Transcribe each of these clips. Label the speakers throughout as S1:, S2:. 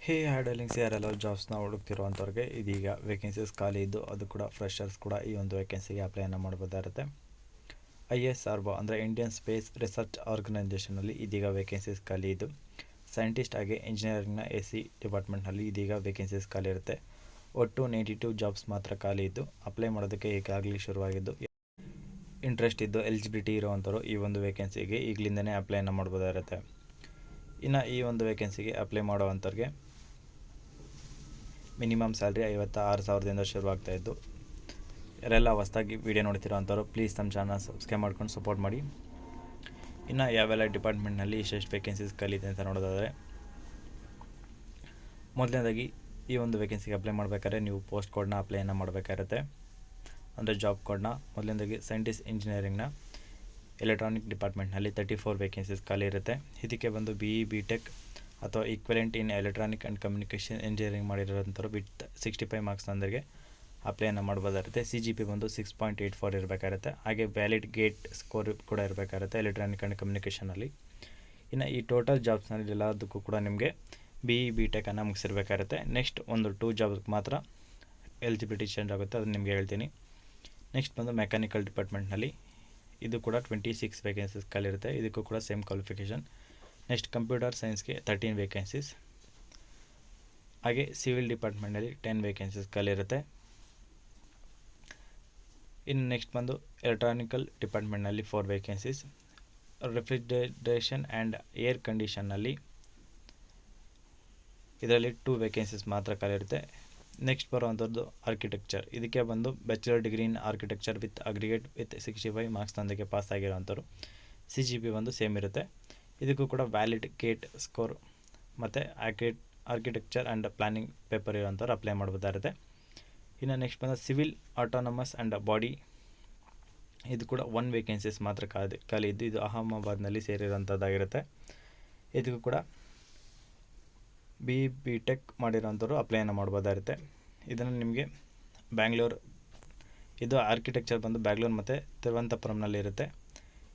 S1: ಹೇ ಹ್ಯಾಂಡಲಿಂಗ್ಸ್ ಯಾರೆಲ್ಲ ಜಾಬ್ಸ್ನ ಹುಡುಕ್ತಿರುವಂಥವ್ರಿಗೆ ಇದೀಗ ವೇಕೆನ್ಸೀಸ್ ಖಾಲಿ ಇದ್ದು ಅದು ಕೂಡ ಫ್ರೆಷರ್ಸ್ ಕೂಡ ಈ ಒಂದು ವೇಕೆನ್ಸಿಗೆ ಅಪ್ಲೈನ ಮಾಡ್ಬೋದಾಗಿರುತ್ತೆ. ISRO ಅಂದರೆ ಇಂಡಿಯನ್ ಸ್ಪೇಸ್ ರಿಸರ್ಚ್ ಆರ್ಗನೈಜೇಷನಲ್ಲಿ ಇದೀಗ ವೇಕೆನ್ಸೀಸ್ ಖಾಲಿ ಇದ್ದು ಸೈಂಟಿಸ್ಟ್ ಹಾಗೆ ಇಂಜಿನಿಯರಿಂಗ್ನ AC ಡಿಪಾರ್ಟ್ಮೆಂಟ್ನಲ್ಲಿ ಇದೀಗ ವೇಕೆನ್ಸೀಸ್ ಖಾಲಿ ಇರುತ್ತೆ. ಒಟ್ಟು 92 ಜಾಬ್ಸ್ ಮಾತ್ರ ಖಾಲಿ ಇದ್ದು ಅಪ್ಲೈ ಮಾಡೋದಕ್ಕೆ ಈಗಾಗಲೇ ಶುರುವಾಗಿದ್ದು ಇಂಟ್ರೆಸ್ಟ್ ಇದ್ದು ಎಲಿಜಿಬಿಲಿಟಿ ಇರುವಂಥವ್ರು ಈ ಒಂದು ವೇಕೆನ್ಸಿಗೆ ಈಗಲಿಂದನೇ ಅಪ್ಲೈನ ಮಾಡ್ಬೋದಾಗಿರುತ್ತೆ. ಇನ್ನು ಈ ಒಂದು ವೇಕೆನ್ಸಿಗೆ ಅಪ್ಲೈ ಮಾಡೋವಂಥವ್ರಿಗೆ ಮಿನಿಮಮ್ ಸ್ಯಾಲ್ರಿ 56,000ದಿಂದ ಶುರುವಾಗ್ತಾಯಿದ್ದು. ಯಾರೆಲ್ಲ ಹೊಸದಾಗಿ ವೀಡಿಯೋ ನೋಡ್ತಿರೋವಂಥವ್ರು ಪ್ಲೀಸ್ ನಮ್ಮ ಚಾನಲ್ ಸಬ್ಸ್ಕ್ರೈಬ್ ಮಾಡ್ಕೊಂಡು ಸಪೋರ್ಟ್ ಮಾಡಿ. ಇನ್ನು ಯಾವೆಲ್ಲ ಡಿಪಾರ್ಟ್ಮೆಂಟ್ನಲ್ಲಿ ಎಷ್ಟೆಷ್ಟು ವೇಕೆನ್ಸೀಸ್ ಖಾಲಿದೆ ಅಂತ ನೋಡೋದಾದರೆ, ಮೊದಲನೇದಾಗಿ ಈ ಒಂದು ವೇಕೆನ್ಸಿಗೆ ಅಪ್ಲೈ ಮಾಡಬೇಕಾದ್ರೆ ನೀವು ಪೋಸ್ಟ್ ಕೋಡ್ನ ಅಪ್ಲೈನ ಮಾಡಬೇಕಾಗಿರುತ್ತೆ. ಅಂದರೆ ಜಾಬ್ ಕೋಡ್ನ ಮೊದಲನೇದಾಗಿ ಸೈಂಟಿಸ್ಟ್ ಇಂಜಿನಿಯರಿಂಗ್ನ ಎಲೆಕ್ಟ್ರಾನಿಕ್ ಡಿಪಾರ್ಟ್ಮೆಂಟ್ನಲ್ಲಿ 34 ವೇಕೆನ್ಸೀಸ್ ಖಾಲಿ ಇರುತ್ತೆ. ಇದಕ್ಕೆ ಬಂದು BE BTech ಅಥವಾ equivalent in electronic and communication engineering ಮಾಡಿರೋಂಥವ್ರು ವಿತ್ 65 ಮಾರ್ಕ್ಸ್ನೊಂದಿಗೆ ಅಪ್ಲೈನ ಮಾಡ್ಬೋದಾಗಿರುತ್ತೆ. CGP ಬಂದು 6.84 ಇರಬೇಕಾಗಿರುತ್ತೆ. ಹಾಗೆ ವ್ಯಾಲಿಡ್ ಗೇಟ್ ಸ್ಕೋರ್ ಕೂಡ ಇರಬೇಕಾಗಿರುತ್ತೆ ಎಲೆಕ್ಟ್ರಾನಿಕ್ ಆ್ಯಂಡ್ ಕಮ್ಯುನಿಕೇಷನಲ್ಲಿ. ಇನ್ನು ಈ ಟೋಟಲ್ ಜಾಬ್ಸ್ನಲ್ಲಿ ಎಲ್ಲದಕ್ಕೂ ಕೂಡ ನಿಮಗೆ BE BTech ಅನ್ನು ಮುಗಿಸಿರ್ಬೇಕಾಗಿರುತ್ತೆ. ನೆಕ್ಸ್ಟ್ ಒಂದು 2 ಜಾಬ್ಗೆ ಮಾತ್ರ ಎಲಿಜಿಬಿಲಿಟಿ ಚೇಂಜ್ ಆಗುತ್ತೆ, ಅದನ್ನು ನಿಮಗೆ ಹೇಳ್ತೀನಿ. ನೆಕ್ಸ್ಟ್ ಬಂದು ಮೆಕ್ಯಾನಿಕಲ್ ಡಿಪಾರ್ಟ್ಮೆಂಟ್ನಲ್ಲಿ ಇದು ಕೂಡ 26 ವೇಕೆನ್ಸೀಸ್ ಖಾಲಿ ಇರುತ್ತೆ. ಇದಕ್ಕೂ ಕೂಡ ಸೇಮ್ ಕ್ವಾಲಿಫಿಕೇಷನ್. ನೆಕ್ಸ್ಟ್ ಕಂಪ್ಯೂಟರ್ ಸೈನ್ಸ್ಗೆ 13 ವೇಕೆನ್ಸೀಸ್. ಹಾಗೆ ಸಿವಿಲ್ ಡಿಪಾರ್ಟ್ಮೆಂಟ್ನಲ್ಲಿ 10 ವೇಕೆನ್ಸೀಸ್ ಖಾಲಿ ಇರುತ್ತೆ. ಇನ್ನು ನೆಕ್ಸ್ಟ್ ಬಂದು ಎಲೆಕ್ಟ್ರಾನಿಕಲ್ ಡಿಪಾರ್ಟ್ಮೆಂಟ್ನಲ್ಲಿ 4 ವೇಕೆನ್ಸೀಸ್. ರೆಫ್ರಿಜರೇಷನ್ ಆ್ಯಂಡ್ ಏರ್ ಕಂಡೀಷನ್ನಲ್ಲಿ ಇದರಲ್ಲಿ 2 ವೇಕೆನ್ಸೀಸ್ ಮಾತ್ರ ಖಾಲಿ ಇರುತ್ತೆ. ನೆಕ್ಸ್ಟ್ ಬರುವಂಥದ್ದು ಆರ್ಕಿಟೆಕ್ಚರ್. ಇದಕ್ಕೆ ಬಂದು bachelor degree in architecture with aggregate with 65 ಮಾರ್ಕ್ಸ್ನೊಂದಿಗೆ ಪಾಸ್ ಆಗಿರೋವಂಥವ್ರು. CGP ಬಂದು ಸೇಮ್ ಇರುತ್ತೆ. ಇದಕ್ಕೂ ಕೂಡ ವ್ಯಾಲಿಡ್ ಗೇಟ್ ಸ್ಕೋರ್ ಮತ್ತು ಆರ್ಕಿಟೆಕ್ಚರ್ ಆ್ಯಂಡ್ ಪ್ಲಾನಿಂಗ್ ಪೇಪರ್ ಇರೋಂಥವ್ರು ಅಪ್ಲೈ ಮಾಡ್ಬೋದಾಗಿರುತ್ತೆ. ಇನ್ನು ನೆಕ್ಸ್ಟ್ ಬಂದು ಸಿವಿಲ್ ಆಟೋನಮಸ್ ಆ್ಯಂಡ್ ಬಾಡಿ. ಇದು ಕೂಡ 1 ವೇಕೆನ್ಸೀಸ್ ಮಾತ್ರ ಖಾಲಿ ಇದ್ದು ಇದು ಅಹಮದಾಬಾದ್ನಲ್ಲಿ ಸೇರಿರೋಂಥದ್ದಾಗಿರುತ್ತೆ. ಇದಕ್ಕೂ ಕೂಡ BE BTech ಮಾಡಿರೋಂಥವ್ರು ಅಪ್ಲೈನ ಮಾಡ್ಬೋದಾಗಿರುತ್ತೆ. ಇದನ್ನು ನಿಮಗೆ ಬ್ಯಾಂಗ್ಳೂರು, ಇದು ಆರ್ಕಿಟೆಕ್ಚರ್ ಬಂದು ಬ್ಯಾಂಗ್ಳೂರು ಮತ್ತು ತಿರುವನಂತಪುರಂನಲ್ಲಿ ಇರುತ್ತೆ.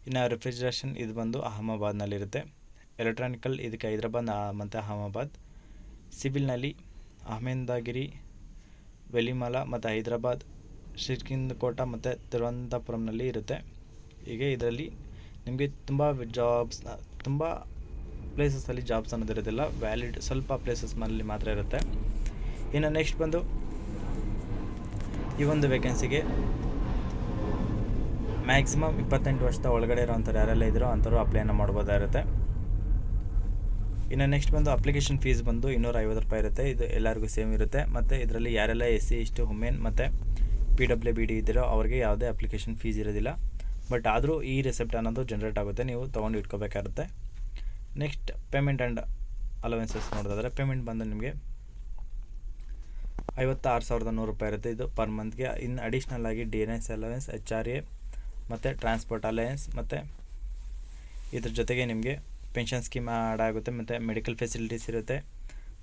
S1: ಇನ್ನು ರೆಫ್ರಿಜರೇಷನ್ ಇದು ಬಂದು ಅಹಮದಾಬಾದ್ನಲ್ಲಿರುತ್ತೆ. ಎಲೆಕ್ಟ್ರಾನಿಕಲ್ ಇದಕ್ಕೆ ಹೈದರಾಬಾದ್ ಮತ್ತು ಅಹಮದಾಬಾದ್. ಸಿವಿಲ್ನಲ್ಲಿ ಅಹಮದಾಗಿರಿ, ವೆಲಿಮಲ ಮತ್ತು ಹೈದರಾಬಾದ್, ಶ್ರೀಕಂಠಕೋಟ ಮತ್ತು ತಿರುವನಂತಪುರಂನಲ್ಲಿ ಇರುತ್ತೆ. ಹೀಗೆ ಇದರಲ್ಲಿ ನಿಮಗೆ ತುಂಬ ಪ್ಲೇಸಸಲ್ಲಿ ಜಾಬ್ಸ್ ಅನ್ನೋದಿರೋದಿಲ್ಲ, ವ್ಯಾಲಿಡ್ ಸ್ವಲ್ಪ ಪ್ಲೇಸಸ್ನಲ್ಲಿ ಮಾತ್ರ ಇರುತ್ತೆ. ಇನ್ನು ನೆಕ್ಸ್ಟ್ ಬಂದು ಈ ಒಂದು ವೇಕೆನ್ಸಿಗೆ ಮ್ಯಾಕ್ಸಿಮಮ್ 28 ವರ್ಷದ ಒಳಗಡೆ ಇರೋವಂಥವ್ರು ಯಾರೆಲ್ಲ ಇದ್ರೋ ಅಂಥವ್ರು ಅಪ್ಲೈನ ಮಾಡ್ಬೋದಾಗಿರುತ್ತೆ. ಇನ್ನು ನೆಕ್ಸ್ಟ್ ಬಂದು ಅಪ್ಲಿಕೇಶನ್ ಫೀಸ್ ಬಂದು 250 ರೂಪಾಯಿ ಇರುತ್ತೆ. ಇದು ಎಲ್ಲರಿಗೂ ಸೇಮ್ ಇರುತ್ತೆ. ಮತ್ತು ಇದರಲ್ಲಿ ಯಾರೆಲ್ಲ SC ST ವುಮೆನ್ ಮತ್ತು PWBD ಇದ್ದೀರೋ ಅವ್ರಿಗೆ ಯಾವುದೇ ಅಪ್ಲಿಕೇಶನ್ ಫೀಸ್ ಇರೋದಿಲ್ಲ. ಬಟ್ ಆದರೂ ಈ ರೆಸಿಪ್ಟ್ ಅನ್ನೋದು ಜನ್ರೇಟ್ ಆಗುತ್ತೆ, ನೀವು ತೊಗೊಂಡು ಇಟ್ಕೋಬೇಕಾಗುತ್ತೆ. ನೆಕ್ಸ್ಟ್ ಪೇಮೆಂಟ್ ಆ್ಯಂಡ್ ಅಲವೆನ್ಸಸ್ ನೋಡೋದಾದರೆ, ಪೇಮೆಂಟ್ ಬಂದು ನಿಮಗೆ 56,100 ರೂಪಾಯಿ ಇರುತ್ತೆ. ಇದು ಪರ್ ಮಂತ್ಗೆ. ಇನ್ನು ಅಡಿಷ್ನಲ್ ಆಗಿ DNS ಅಲವೆನ್ಸ್, HRA ಮತ್ತು ಟ್ರಾನ್ಸ್ಪೋರ್ಟ್ ಅಲವೆನ್ಸ್ ಮತ್ತು ಇದ್ರ ಜೊತೆಗೆ ನಿಮಗೆ ಪೆನ್ಷನ್ ಸ್ಕೀಮ್ ಆ್ಯಡ್ ಆಗುತ್ತೆ ಮತ್ತು ಮೆಡಿಕಲ್ ಫೆಸಿಲಿಟೀಸ್ ಇರುತ್ತೆ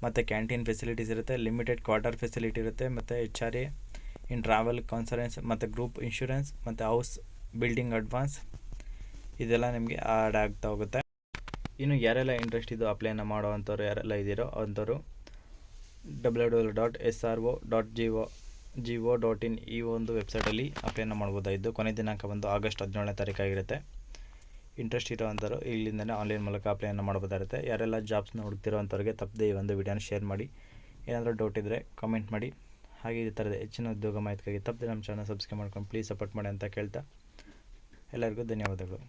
S1: ಮತ್ತು ಕ್ಯಾಂಟೀನ್ ಫೆಸಿಲಿಟೀಸ್ ಇರುತ್ತೆ, ಲಿಮಿಟೆಡ್ ಕ್ವಾರ್ಟರ್ ಫೆಸಿಲಿಟಿ ಇರುತ್ತೆ ಮತ್ತು HRA ಇನ್ ಟ್ರಾವೆಲ್ ಕಾನ್ಸರೆನ್ಸ್ ಮತ್ತು ಗ್ರೂಪ್ ಇನ್ಶೂರೆನ್ಸ್ ಮತ್ತು ಹೌಸ್ ಬಿಲ್ಡಿಂಗ್ ಅಡ್ವಾನ್ಸ್ ಇದೆಲ್ಲ ನಿಮಗೆ ಆ್ಯಡ್ ಆಗ್ತಾ ಹೋಗುತ್ತೆ. ಇನ್ನು ಯಾರೆಲ್ಲ ಇಂಟ್ರೆಸ್ಟ್ ಇದ್ದು ಅಪ್ಲೈನ ಮಾಡೋವಂಥವ್ರು ಯಾರೆಲ್ಲ ಇದ್ದೀರೋ ಅಂಥವ್ರು www.sro.gov.in ಈ ಒಂದು ವೆಬ್ಸೈಟಲ್ಲಿ ಅಪ್ಲೈನ ಮಾಡ್ಬೋದಾಗಿದ್ದು ಕೊನೆ ದಿನಾಂಕ ಬಂದು ಆಗಸ್ಟ್ 17ನೇ ತಾರೀಕಾಗಿರುತ್ತೆ. ಇಂಟ್ರೆಸ್ಟ್ ಇರೋವಂಥವ್ರು ಇಲ್ಲಿಂದಲೇ ಆನ್ಲೈನ್ ಮೂಲಕ ಅಪ್ಲೈನ ಮಾಡ್ಬೋದಾಗಿರುತ್ತೆ. ಯಾರೆಲ್ಲ ಜಾಬ್ಸ್ನ ಹುಡುಕ್ತಿರೋವಂಥವ್ರಿಗೆ ತಪ್ಪದೆ ಈ ಒಂದು ವಿಡಿಯೋನ ಶೇರ್ ಮಾಡಿ. ಏನಾದರೂ ಡೌಟ್ ಇದ್ದರೆ ಕಾಮೆಂಟ್ ಮಾಡಿ. ಹಾಗೆ ಈ ಥರದ ಹೆಚ್ಚಿನ ಉದ್ಯೋಗ ಮಾಹಿತಿಗಾಗಿ ತಪ್ಪದೆ ನಮ್ಮ ಚಾನಲ್ ಸಬ್ಸ್ಕ್ರೈಬ್ ಮಾಡ್ಕೊಂಡು ಪ್ಲೀಸ್ ಸಪೋರ್ಟ್ ಮಾಡಿ ಅಂತ ಕೇಳ್ತಾ ಎಲ್ಲರಿಗೂ ಧನ್ಯವಾದಗಳು.